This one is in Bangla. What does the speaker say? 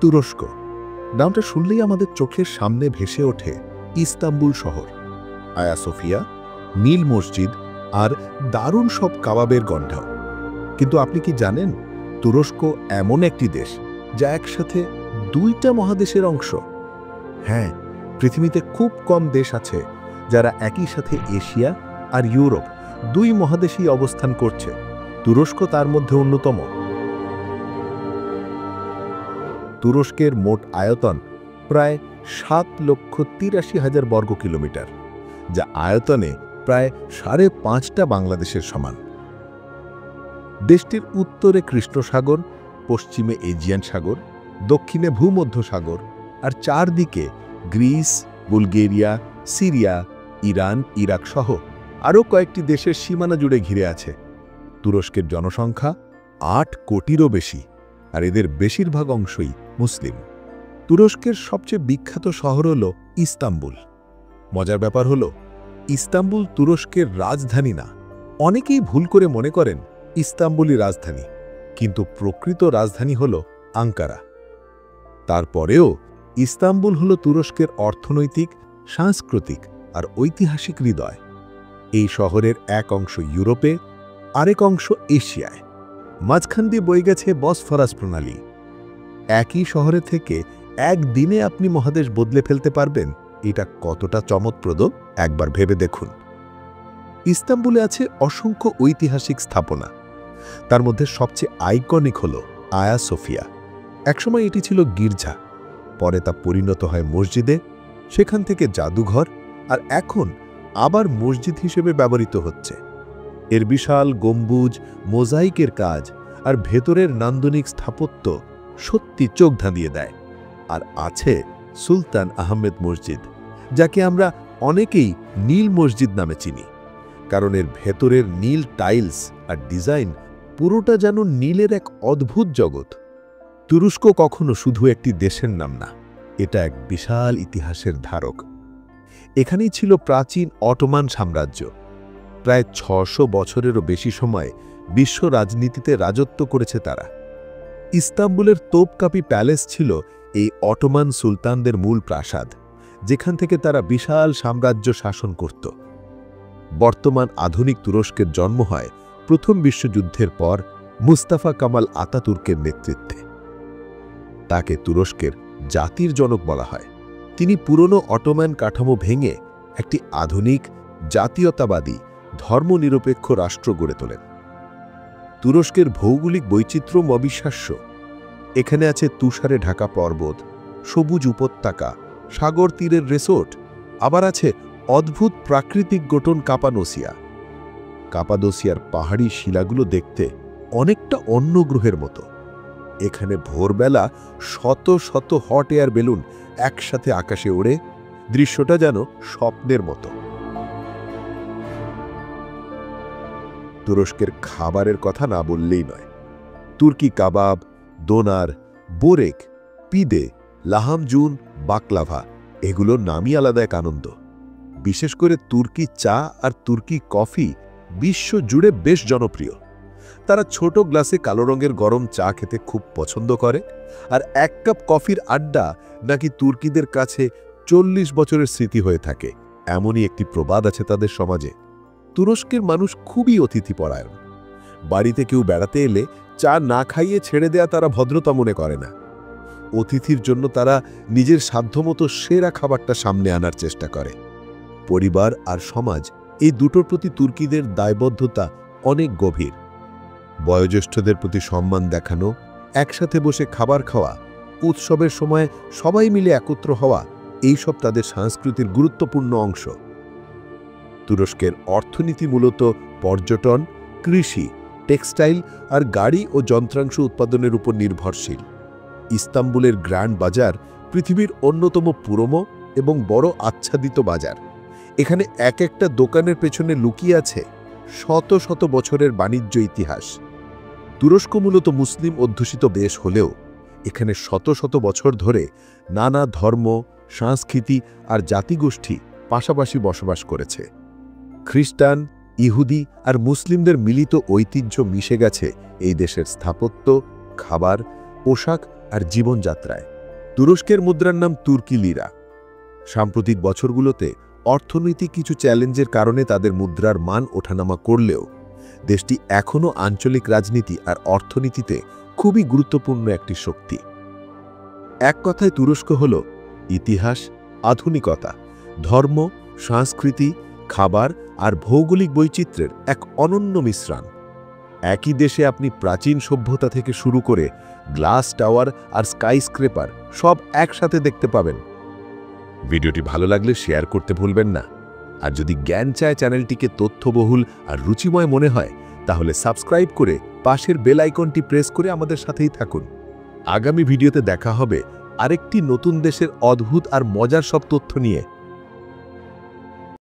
তুরস্ক নামটা শুনলেই আমাদের চোখের সামনে ভেসে ওঠে ইস্তাম্বুল শহর, আয়া সোফিয়া, নীল মসজিদ আর দারুণ সব কাবাবের গন্ধ। কিন্তু আপনি কি জানেন তুরস্ক এমন একটি দেশ যা একসাথে দুইটা মহাদেশের অংশ? হ্যাঁ, পৃথিবীতে খুব কম দেশ আছে যারা একই সাথে এশিয়া আর ইউরোপ দুই মহাদেশেই অবস্থান করছে। তুরস্ক তার মধ্যে অন্যতম। তুরস্কের মোট আয়তন প্রায় 7,83,000 বর্গ কিলোমিটার, যা আয়তনে প্রায় 5.5টা বাংলাদেশের সমান। দেশটির উত্তরে কৃষ্ণ সাগর, পশ্চিমে এজিয়ান সাগর, দক্ষিণে ভূমধ্য সাগর আর চারদিকে Greece, Bulgaria, Syria, Iran, Iraq সহ আরও কয়েকটি দেশের সীমানা জুড়ে ঘিরে আছে। তুরস্কের জনসংখ্যা 8 কোটিরও বেশি, আর এদের বেশিরভাগ অংশই মুসলিম। তুরস্কের সবচেয়ে বিখ্যাত শহর হল ইস্তাম্বুল। মজার ব্যাপার হল ইস্তাম্বুল তুরস্কের রাজধানী না। অনেকেই ভুল করে মনে করেন ইস্তাম্বুলই রাজধানী, কিন্তু প্রকৃত রাজধানী হল আঙ্কারা। তারপরেও ইস্তাম্বুল হল তুরস্কের অর্থনৈতিক, সাংস্কৃতিক আর ঐতিহাসিক হৃদয়। এই শহরের এক অংশ ইউরোপে, আরেক অংশ এশিয়ায়। মাঝখান দিয়ে বয়ে গেছে বসফরাস প্রণালী। একই শহরে থেকে একদিনে আপনি মহাদেশ বদলে ফেলতে পারবেন। এটা কতটা চমৎপ্রদ একবার ভেবে দেখুন। ইস্তাম্বুলে আছে অসংখ্য ঐতিহাসিক স্থাপনা। তার মধ্যে সবচেয়ে আইকনিক হল আয়া সোফিয়া। একসময় এটি ছিল গির্জা, পরে তা পরিণত হয় মসজিদে, সেখান থেকে জাদুঘর, আর এখন আবার মসজিদ হিসেবে ব্যবহৃত হচ্ছে। এর বিশাল গম্বুজ, মোজাইকের কাজ আর ভেতরের নান্দনিক স্থাপত্য সত্যি চোখ ধাঁধিয়ে দেয়। আর আছে সুলতান আহমেদ মসজিদ, যাকে আমরা অনেকেই নীল মসজিদ নামে চিনি, কারণ এর ভেতরের নীল টাইলস আর ডিজাইন পুরোটা যেন নীলের এক অদ্ভুত জগৎ। তুরস্ক কখনো শুধু একটি দেশের নাম না, এটা এক বিশাল ইতিহাসের ধারক। এখানেই ছিল প্রাচীন অটোমান সাম্রাজ্য। প্রায় 600 বছরেরও বেশি সময় বিশ্ব রাজনীতিতে রাজত্ব করেছে তারা। ইস্তাম্বুলের তোপকাপি প্যালেস ছিল এই অটোমান সুলতানদের মূল প্রাসাদ, যেখান থেকে তারা বিশাল সাম্রাজ্য শাসন করত। বর্তমান আধুনিক তুরস্কের জন্ম হয় প্রথম বিশ্বযুদ্ধের পর মুস্তাফা কামাল আতাতুর্কের নেতৃত্বে। তাকে তুরস্কের জাতির জনক বলা হয়। তিনি পুরনো অটোমান কাঠামো ভেঙে একটি আধুনিক, জাতীয়তাবাদী, ধর্মনিরপেক্ষ রাষ্ট্র গড়ে তোলেন। তুরস্কের ভৌগোলিক বৈচিত্র্য অবিশ্বাস্য। এখানে আছে তুষারে ঢাকা পর্বত, সবুজ উপত্যকা, সাগর তীরের রিসোর্ট, আবার আছে অদ্ভুত প্রাকৃতিক গঠন কাপাদোসিয়া। কাপাদোসিয়ার পাহাড়ি শিলাগুলো দেখতে অনেকটা অন্য গ্রহের মতো। এখানে ভোরবেলা শত শত হট এয়ার বেলুন একসাথে আকাশে ওড়ে, দৃশ্যটা যেন স্বপ্নের মতো। তুরস্কের খাবারের কথা না বললেই নয়। তুর্কি কাবাব, দোনার, বোরেক, পিদে, লাহামজুন, বাকলাভা, এগুলোর নামই আলাদা এক আনন্দ। বিশেষ করে তুর্কি চা আর তুর্কি কফি বিশ্ব জুড়ে বেশ জনপ্রিয়। তারা ছোট গ্লাসে কালো রঙের গরম চা খেতে খুব পছন্দ করে, আর 1 কাপ কফির আড্ডা নাকি তুর্কিদের কাছে 40 বছরের স্মৃতি হয়ে থাকে, এমনই একটি প্রবাদ আছে তাদের সমাজে। তুরস্কের মানুষ খুবই অতিথিপরায়ণ। বাড়িতে কেউ বেড়াতে এলে চা না খাইয়ে ছেড়ে দেয়া তারা ভদ্রতা মনে করে না। অতিথির জন্য তারা নিজের সাধ্যমতো সেরা খাবারটা সামনে আনার চেষ্টা করে। পরিবার আর সমাজ, এই দুটোর প্রতি তুর্কিদের দায়বদ্ধতা অনেক গভীর। বয়োজ্যেষ্ঠদের প্রতি সম্মান দেখানো, একসাথে বসে খাবার খাওয়া, উৎসবের সময় সবাই মিলে একত্র হওয়া, এইসব তাদের সংস্কৃতির গুরুত্বপূর্ণ অংশ। তুরস্কের অর্থনীতি মূলত পর্যটন, কৃষি, টেক্সটাইল আর গাড়ি ও যন্ত্রাংশ উৎপাদনের উপর নির্ভরশীল। ইস্তাম্বুলের গ্র্যান্ড বাজার পৃথিবীর অন্যতম পুরনো এবং বড় আচ্ছাদিত বাজার। এখানে এক একটা দোকানের পেছনে লুকিয়ে আছে শত শত বছরের বাণিজ্য ইতিহাস। তুরস্ক মূলত মুসলিম অধ্যুষিত দেশ হলেও এখানে শত শত বছর ধরে নানা ধর্ম, সংস্কৃতি আর জাতিগোষ্ঠী পাশাপাশি বসবাস করেছে। খ্রিস্টান, ইহুদি আর মুসলিমদের মিলিত ঐতিহ্য মিশে গেছে এই দেশের স্থাপত্য, খাবার, পোশাক আর জীবনযাত্রায়। তুরস্কের মুদ্রার নাম তুর্কি লিরা। সাম্প্রতিক বছরগুলোতে অর্থনৈতিক কিছু চ্যালেঞ্জের কারণে তাদের মুদ্রার মান ওঠানামা করলেও দেশটি এখনও আঞ্চলিক রাজনীতি আর অর্থনীতিতে খুবই গুরুত্বপূর্ণ একটি শক্তি। এক কথায় তুরস্ক হল ইতিহাস, আধুনিকতা, ধর্ম, সংস্কৃতি, খাবার আর ভৌগোলিক বৈচিত্র্যের এক অনন্য মিশ্রণ। একই দেশে আপনি প্রাচীন সভ্যতা থেকে শুরু করে গ্লাস টাওয়ার আর স্কাইস্ক্রেপার সব একসাথে দেখতে পাবেন। ভিডিওটি ভালো লাগলে শেয়ার করতে ভুলবেন না। আর যদি জ্ঞান চায় চ্যানেলটিকে তথ্যবহুল আর রুচিময় মনে হয়, তাহলে সাবস্ক্রাইব করে পাশের বেল আইকনটি প্রেস করে আমাদের সাথেই থাকুন। আগামী ভিডিওতে দেখা হবে আরেকটি নতুন দেশের অদ্ভুত আর মজার সব তথ্য নিয়ে।